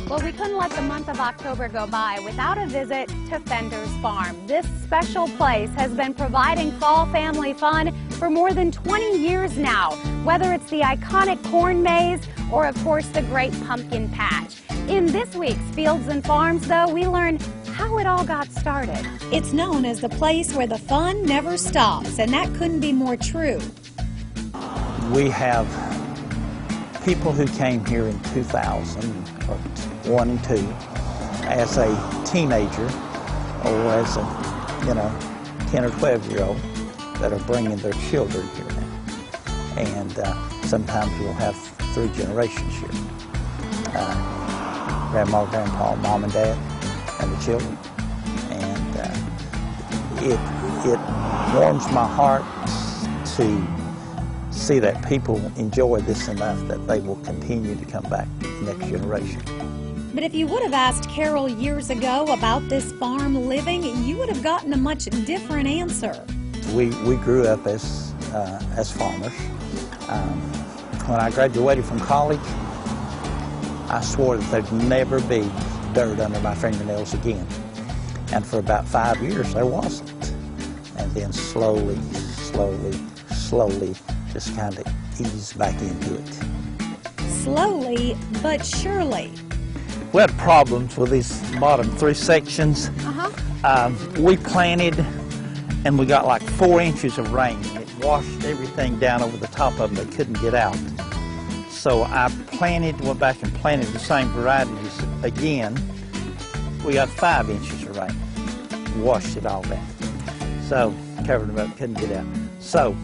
Well, we couldn't let the month of October go by without a visit to Fender's Farm. This special place has been providing fall family fun for more than 20 years now, whether it's the iconic corn maze or, of course, the great pumpkin patch. In this week's Fields and Farms, though, we learn how it all got started. It's known as the place where the fun never stops, and that couldn't be more true. We have people who came here in 2000, or 1 and 2, as a teenager or as a 10 or 12-year-old that are bringing their children here now. And sometimes we'll have 3 generations here. Grandma, Grandpa, Mom and Dad, and the children. And it warms my heart to see that people enjoy this enough that they will continue to come back the next generation. But if you would have asked Carroll years ago about this farm living, you would have gotten a much different answer. We grew up as farmers. When I graduated from college, I swore that there'd never be dirt under my fingernails again. And for about 5 years, there wasn't. And then slowly, just kind of eased back into it. Slowly, but surely. We had problems with these bottom 3 sections. We planted, and we got like 4 inches of rain. It washed everything down over the top of them. They couldn't get out. So I went back and planted the same varieties again. We got 5 inches of rain. Washed it all down. So covered them up, couldn't get out. So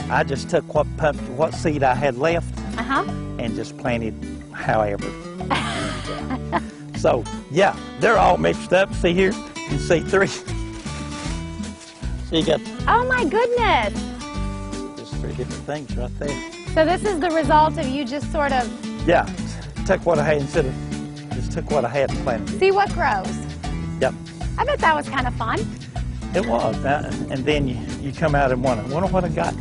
I just took what seed I had left and just planted however. So yeah, they're all mixed up. See here, you can see 3. So you got. Oh my goodness! Just 3 different things right there. So this is the result of you just sort of. Yeah, took what I had instead of just took what I had and planted it. See what grows. Yep. I bet that was kind of fun. It was, and then you come out and wonder what I got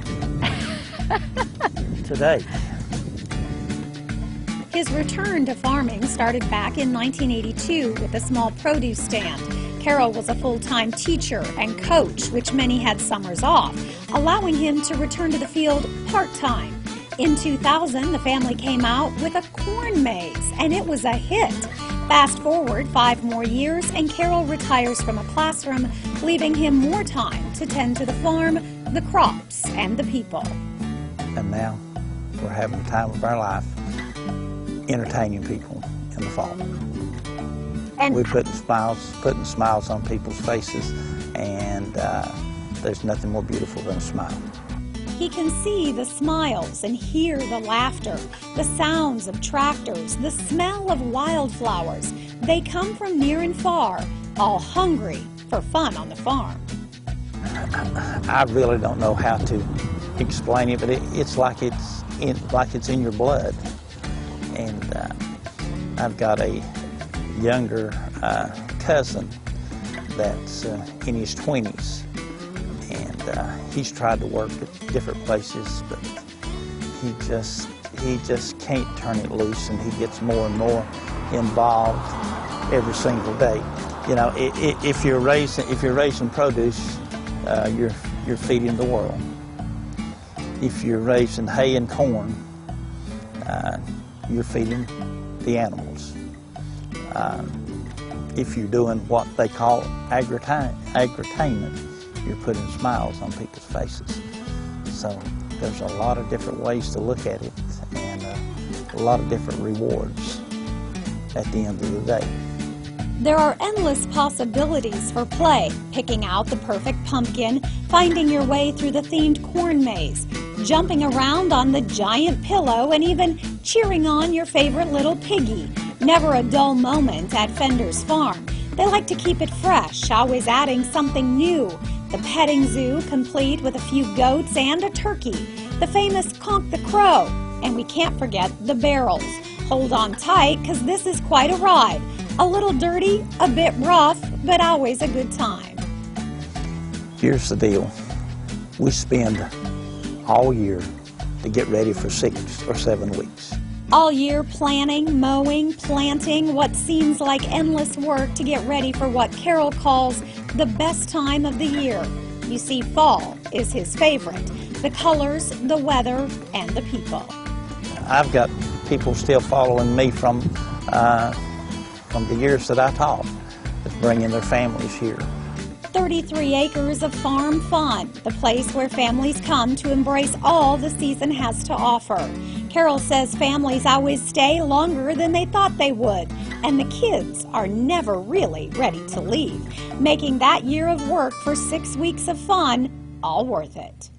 today. His return to farming started back in 1982 with a small produce stand. Carroll was a full-time teacher and coach, which many had summers off, allowing him to return to the field part-time. In 2000, the family came out with a corn maze, and it was a hit. Fast forward 5 more years, and Carroll retires from a classroom, leaving him more time to tend to the farm, the crops, and the people. And now we're having the time of our life entertaining people in the fall. And we're putting smiles on people's faces, and there's nothing more beautiful than a smile. He can see the smiles and hear the laughter, the sounds of tractors, the smell of wildflowers. They come from near and far, all hungry for fun on the farm. I really don't know how to explain it, but it's like it's in your blood. And I've got a younger cousin that's in his 20s. And he's tried to work at different places, but he just can't turn it loose, and he gets more and more involved every single day. You know, if you're raising produce, you're feeding the world. If you're raising hay and corn, you're feeding the animals. If you're doing what they call agritainment, you're putting smiles on people's faces. So there's a lot of different ways to look at it, and a lot of different rewards at the end of the day. There are endless possibilities for play, picking out the perfect pumpkin, finding your way through the themed corn maze, jumping around on the giant pillow, and even cheering on your favorite little piggy. Never a dull moment at Fender's Farm. They like to keep it fresh, always adding something new. The petting zoo, complete with a few goats and a turkey. The famous Conk the Crow. And we can't forget the barrels. Hold on tight, because this is quite a ride. A little dirty, a bit rough, but always a good time. Here's the deal. We spend all year to get ready for 6 or 7 weeks. All year planning, mowing, planting, what seems like endless work to get ready for what Carroll calls the best time of the year. You see, fall is his favorite. The colors, the weather, and the people. I've got people still following me from the years that I taught, that's bringing their families here. 33 acres of farm fun, the place where families come to embrace all the season has to offer. Carroll says families always stay longer than they thought they would, and the kids are never really ready to leave, making that year of work for 6 weeks of fun all worth it.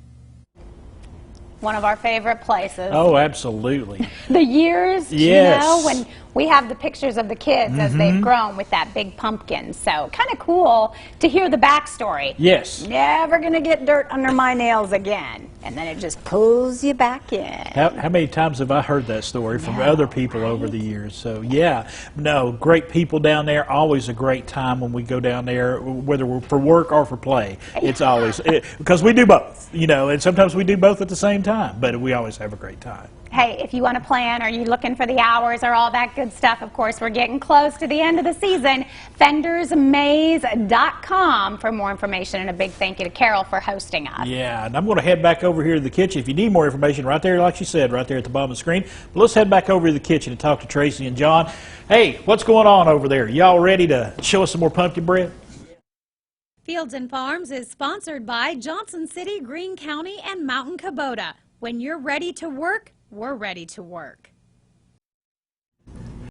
One of our favorite places. Oh, absolutely. The years, yes. You know, when we have the pictures of the kids as they've grown with that big pumpkin. So kind of cool to hear the backstory. Yes. Never going to get dirt under my nails again. And then it just pulls you back in. How many times have I heard that story from other people over the years? So, yeah. No, great people down there. Always a great time when we go down there, whether we're for work or for play. It's always, because we do both, you know, and sometimes we do both at the same time, but we always have a great time. Hey, if you want to plan, are you looking for the hours or all that good stuff? Of course, we're getting close to the end of the season. FendersMaze.com for more information, and a big thank you to Carroll for hosting us. Yeah, and I'm going to head back over here to the kitchen. If you need more information, right there, like she said, right there at the bottom of the screen. But let's head back over to the kitchen and talk to Tracy and John. Hey, what's going on over there? Y'all ready to show us some more pumpkin bread? Fields and Farms is sponsored by Johnson City, Greene County, and Mountain Kubota. When you're ready to work, we're ready to work.